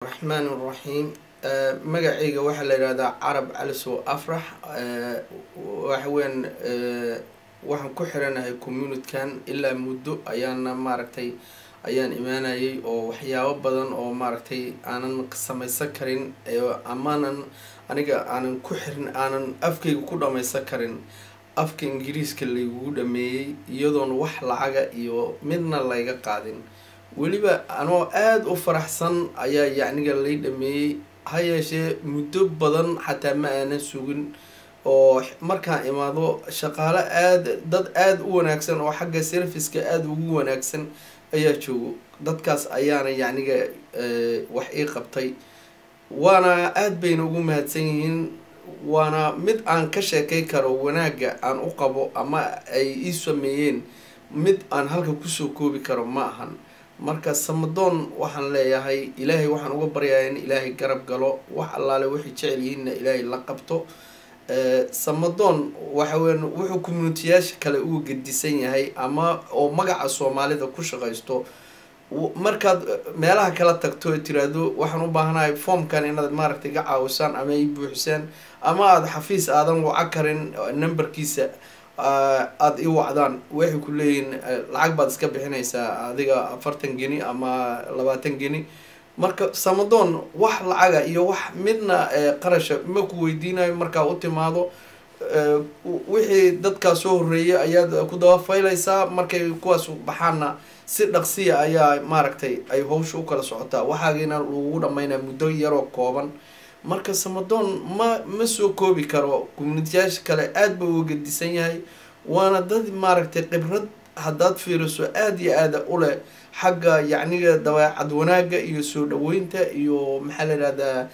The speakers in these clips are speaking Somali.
الرحمن الرحيم magacayga waxaa la yiraahdaa Carab Calisow Afrax waxaan ku xiranahay community-kan ilaa muddo ayaana ayaan imaanayay oo waxyaabo badan oo aanan samaysan karin amaanan aniga aanan ku xirin aanan afkayga ku dhamaysan karin afka Ingiriiska lagu dhameeyay iyadoon wax lacaga iyo midna layga qaadin waliba anoo aad u faraxsan ayaa yacniga lay dhameeyay hayeeshee muddo badan xataa ma aanan sugin oo markaan imaado shaqaale dad aad u wanaagsan oo xagga service-ka aad ugu wanaagsan ayaa joogo dadkaas ayaana yacniga wax ii qabtay waana aad bayna ugu mahadsan yihiin waana mid aan ka sheekay karo wanaaga aan u qabo ama ay ii sameeyeen mid aan halka kusoo koobi karo ma ahan marka samadoon waxaan leeyahay ilaahay waxaan uga baryayaa in ilaahay garab galo wax allaale wixii jecel yihiinna ilaahay la qabto samadoon wuxuu community-yaasha kale uga gedisan yahay ama oo magaca Soomaalida ku shaqaysto markaad meelaha kala tagto tiraado waxaan u baahanahay formkan inaad iga caawisaan ama ay buuxisaan ama aad xafiis aadan waca karin numberkiisa aad ii wacdaan waxay ku leeyihiin lacag baad iska bixinaysaa adiga 40 geni ama 20 geni marka samadoon wax lacaga iyo wax midna qarasha ma ku weydiinayo marka u timaado wixii dadka soo horeeyay ayaad ku daba faylaysaa markay kuwaas baxaana si dhaqsiya ayaa ay hawsha u kala socotaa waxaagina lagu dhameynaa muddo yar oo kooban marka samadoon ma soo koobi karo community-yaasha kale aad buu uga gedisan yahay waana dad khibrad haddaad fiiriso aad iyo aad u leh xagga yacniga dabeecad wanaaga iyo soo dhaweynta iyo maxaa la yiraahdaa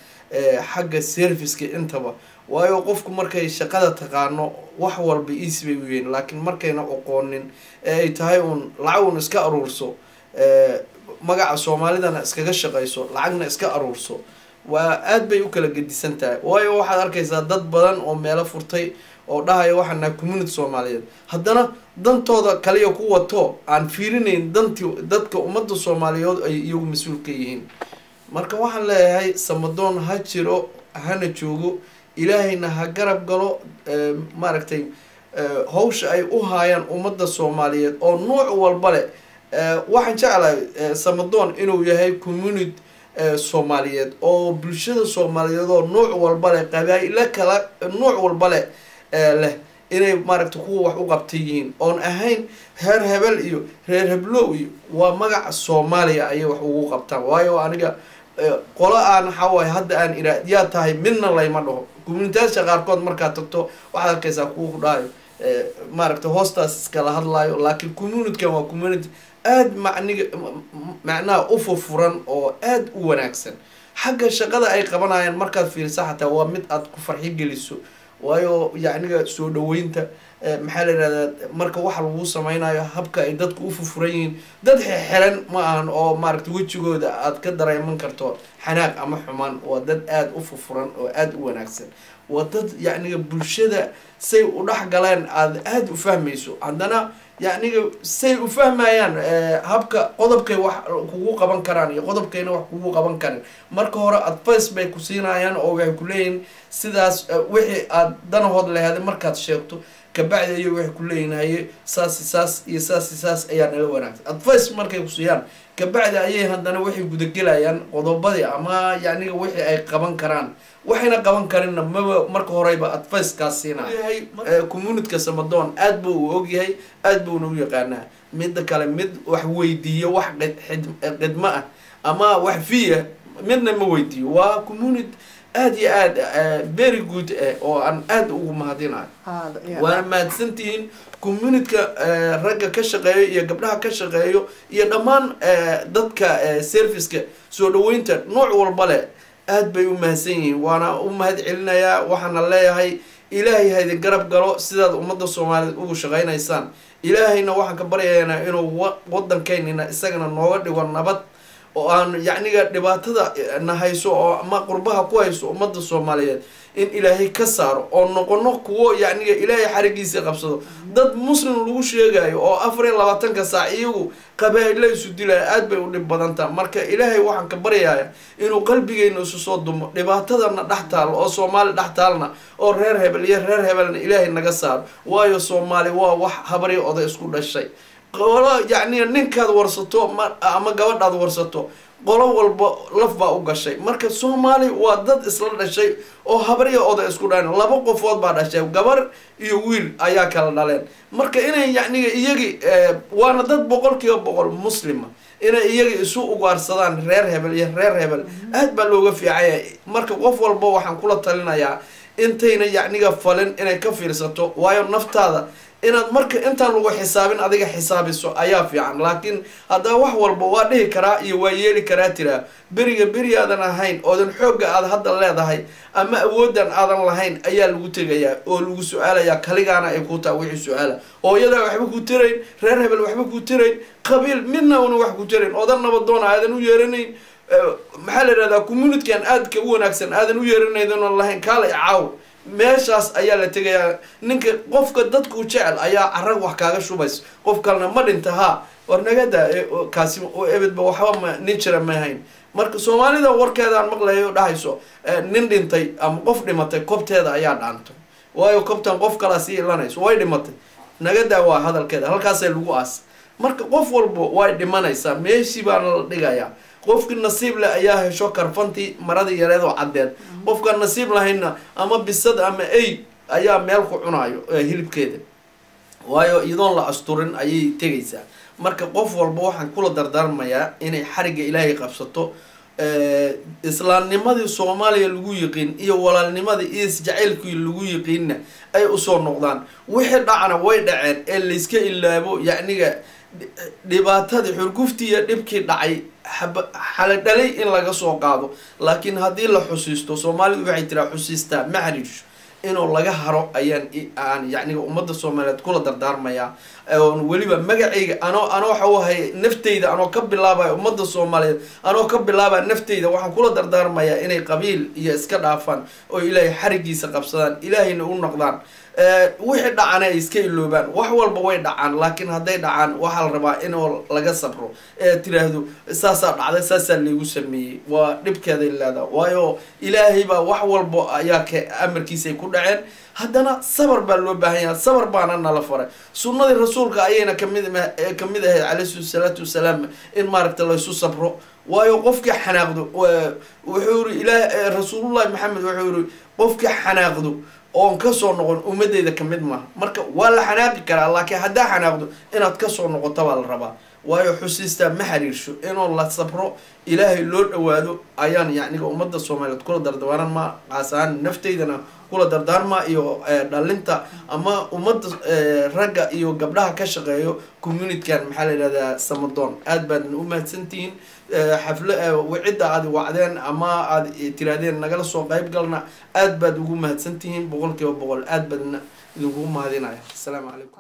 xagga service-ka intaba waayo qofku markay shaqada taqaano wax walba isbay u yihiin laakiin markayna aqoonin ay tahay lacag iska aruurso magaca Soomaalidana iskaga shaqayso lacagna iska aruurso waa aad bay u kala gedisan tahay waayo waxaad arkaysaa dad badan oo meelo furtay oo dhahayo waxaana community Soomaaliyeed haddana dantooda kaliya ku wato aan fiirinayn dadka ummadda Soomaaliyeed ay iyagu mas'uul ka yihiin marka waxaan leeyahay samadoon ha jiro hana joogo ilaahayna ha garab galo hawsha ay u haayaan ummadda Soomaaliyeed oo nooc walba leh waxaan jeclahay samadoon inuu yahay community Soomaaliyeed oo bulshada Soomaaliyeed oo nooc walba leh qabaa'il kala nooc walba leh inay kuwa wax u qabtay yihiin oon ahayn heer hebel iyo reer heblow iyo waa magaca Soomaaliya ay wax ugu qabtaan waayo aniga qolo aan xawaay hadda aan iraadiyaa tahay midna layma dhaho community-yaasha qaarkood markaa tagto waxaad arkaysaa kuwa ku dhahayo hoostaas iskala hadlayo laakiin community-kan waa community aad macnaha u furan oo aad u wanaagsan xagga shaqada ay qabanayaan markaad fiiriso xataa waa mid aad ku farxi geliso waayo yacniga soo dhaweynta maxaa la yiraahdaa marka waxa lagu sameynayo habka ay dadku u furan yihiin dad xiran ma ahan oo wajigooda aad ka dareeman karto xanaaq ama xumaan waa dad aad u furan oo aad u wanaagsan waa dad yacniga bulshada say u dhaxgaleen aad u fahmayso haddana yacniga say u fahmayaan habka qodobkay wax kugu qaban karaan iyo qodobkayna wax kugu qaban karin marka hore advice bay ku siinayaan oo waxay ku leeyihiin sidaas wixii aad danahood leeyahay markaad sheegto kabacdi iyo waxay ku leeyihiin saas ayaa nala wanaagsan advice markay ku siiyaan kabacdi ayay haddana waxay gudagelayaan qodobadii ama yacniga wixii ay qaban karaan waxayna qaban karinna marka horeyba advice kaas siinahay community-ka samadoon aad buu u ogyahay aad buuna u yaqaanaa midda kale mid wax weydiiyo wax khidmo ah ama wax fiya midna ma weydiiyo waa community aad iyo aad very good oo aan aad ugu mahadinayo waana mahadsantihiin community-ka ragga ka shaqeeyo iyo gabdhaha ka shaqeeyo iyo dhammaan dadka service-ka soo dhaweynta nooc walba leh aad bay u mahadsan yihiin waana u mahad celinayaa waxaana leeyahay ilaahay ha idin garab galo sidaad ummadda Soomaaliyeed ugu shaqaynaysaan ilaahayna waxaan ka baryaynaa inuu waddankeennina isagana nooga dhigo nabad oo aan yacniga dhibaatada nahayso oo ama qurbaha ku hayso ummadda Soomaaliyeed in ilaahay ka saaro oo noqono kuwo yacniga ilaahay xarigiisa qabsado dad muslim lagu sheegayo oo 24 saac iyagu qabaa'ilay isu dilay aad bay u dhib badan tahay marka ilaahay waxaan ka baryayaa inuu qalbigeena isu soo dumo dhibaatadana dhaxtaal oo Soomaali dhaxtaalna oo reer hebel iyo reer hebelna ilaahay naga saaro waayo Soomaali waa wax habari oday isku dhashay qolo yacni ninkaad warsato ama gabadhaad warsato qolo walba laf baa u gashay marka Soomaali waa dad isla dhashay oo habriya oday isku dhaan laba qofood baa dhashay gabar iyo wiil ayaa kala dhaleen marka inay yacni iyagi waana dad 100% muslima inay iyagi isu ugaarsadaan reer hebel iyo reer hebel aad baa looga fiicay marka qof walba waxaan kula talinayaa intayna yacniga falin inay ka fiirsato waayo naftaada inaad marka intaan lagu xisaabin adiga xisaabiso ayaa fiican laakiin hadda wax walba waa dhihi karaa iyo waa yeeli karaa tira beri aadan ahayn oodan xooga aad hadda leedahay ama awoodan aadan lahayn ayaa lagu tagayaa oo lagu su'aalayaa kaligaana ay ku taa wixii su'aala hooyada waxba ku tirayn reer hebel waxba ku tirayn qabiil midna una wax ku tirayn oodan nabadoon aadan u yeeranayn maxaa la yiraahdaa community-kan aad ka wanaagsan aadan u yeeranaydon lahayn kale caaw meeshaas ayaa la tagayaa ninka qofka dadku jecel ayaa arag wax kaaga shubays qof kalena ma dhinta ha war nagada kaasi oo ebedba waxba ma nin jira ma hayn marka Soomaalida warkeeda aan maqlayo dhahayso nin dhintay ama qof dhimatay kobteeda ayaa dhaanto waayo kobtan qof kala si ilanayso way dhimatay nagada waa hadalkeeda halkaas ay lagu aas marka qof walba way dhimanaysaa meeshii baa la dhigayaa qofkii nasiib leh ayaa hesho karfantii marada yareed oo cadeed qofka nasiib lahayna ama bisad ama ay ayaa meel ku cunaayo hilibkeeda waayo idoon la asturin ayay tagaysaa marka qof walba waxaan kula dardaarmayaa inay xariga ilaahay qabsato islaamnimadii Soomaaliya lagu yiqiin iyo walaalnimadii iyo isjaceylkii lagu yiqiinna ay u soo noqdaan wixii dhacana way dhaceen ee la iska ilaabo yacniga dhibaatadii xurguftiya dhibkii dhacay xala dhalay in laga soo qaado laakiin hadii la xusiisto Soomaalidu waxay tiraa xusiistaa maxarish inuu laga haro ayaan yacni ummadda Soomaaliyeed kula dardaarmaya oo waliba magacayga ano waxa uu hay nafteyda ano ka bilaabay ummadda Soomaaliyeed ano ka bilaabay nafteyda waxaan kula dardaarmaya inay qabiil iyo iska dhaafan oo ilaahay xarigiisa qabsadaan ilaahayna u noqdaan wixii dhacana iska iloobaan wax walba way dhacaan laakiin haday dhacaan waxa la rabaa in laga sabro tiraahdo saasa dhacday saasa leegu sameeyay waa dhibkeeda ilaada waayo ilaahay baa wax walba ayaa ka amarkiisa ku dhaceen haddana sabar baa loo baahan yahay sabar baana nala faray sunnadii rasuulka ayayna kamid ahayd calayhi salaatu wasalaam in maaragta la isu sabro waayo qofkii xanaaqdo wuxuu ilaahay rasuulullaahi maxamed wuxuu qofkii xanaaqdo oon ka soo noqon ummadeyda kamid ma marka waa la xanaaqi karaa laakiin hadaa xanaaqdo inaad ka soo noqoto baa la rabaa waayo xusiista ma xiriirsho inuu la sabro ilaahay loo dhawaado ayaan yacni ummadda Soomaaliyeed kula dardaaran ma qaasaan nafteydana kula dardaarma iyo dhalinta ama ummadda ragga iyo gabdhaha ka shaqeeyo community-kan maxaa la yiraahdaa Samadoon aad baan u mahadsantiin xaflad wicida aad wacdeen ama aad tiraadeen nagala soo qayb galna aad baad ugu mahadsantiin 100% aad baadna ugu mahadinaya. Assalaamu calaykum.